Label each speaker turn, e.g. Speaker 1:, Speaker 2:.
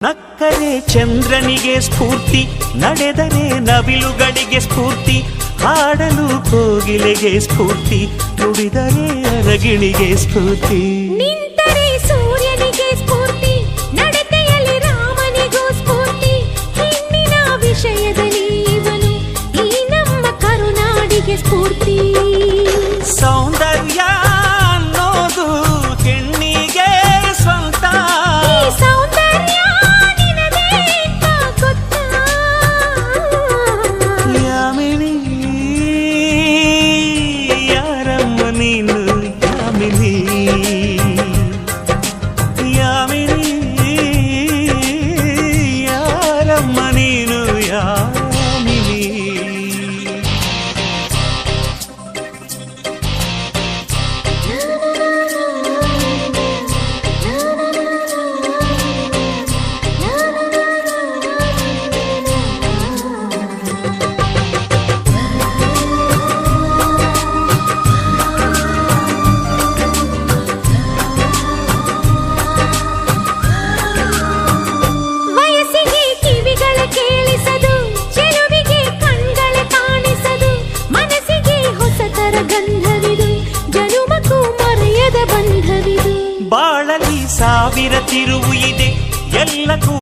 Speaker 1: ನಕ್ಕರೆ ಚಂದ್ರನಿಗೆ ಸ್ಫೂರ್ತಿ, ನಡೆದರೆ ನವಿಲುಗಳಿಗೆ ಸ್ಫೂರ್ತಿ, ಹಾಡಲು ಕೋಗಿಲೆಗೆ ಸ್ಫೂರ್ತಿ, ನುಡಿದರೆ ಅರಗಿಣಿಗೆ ಸ್ಫೂರ್ತಿ.
Speaker 2: ನಿಂತರೆ ಸೂರ್ಯನಿಗೆ ಸ್ಫೂರ್ತಿ, ನಡತೆಯಲ್ಲಿ ರಾಮನಿಗೂ ಸ್ಫೂರ್ತಿ, ಹೆಣ್ಣಿನ ವಿಷಯದಲ್ಲಿ ಇವನು ಈ ನಮ್ಮ ಕರುನಾಡಿಗೆ ಸ್ಫೂರ್ತಿ.
Speaker 1: ಸೌಂದರ್ಯ ಅನ್ನೋದು ಹೆಣ್ಣಿಗೆ ಸ್ವಂತ,
Speaker 2: ಸೌಂದರ್ಯ ನಿನಗೆ ಗೊತ್ತಾ?
Speaker 1: ಯಾಮಿನಿ ಯಾರಮ್ಮ ನೀನು, ಯಾಮಿನಿ ಯಾಮಿನಿ ಯಾರಮ್ಮ ನೀನು, ಯಾಮಿನಿ.
Speaker 2: ವಯಸ್ಸಿಗೆ ಕಿವಿಗಳ ಕೇಳಿಸದು, ಚೆಲುವಿಗೆ ಕಣ್ಗಳ ಕಾಣಿಸದು, ಮನಸ್ಸಿಗೆ ಹೊಸತರ ಗಂಧವಿದು, ಜನುಮಕ್ಕೂ ಮರೆಯದ ಬಂಧವಿದು.
Speaker 1: ಬಾಳಲಿ ಸಾವಿರ ತಿರುವು ಇದೆ, ಎಲ್ಲಕ್ಕೂ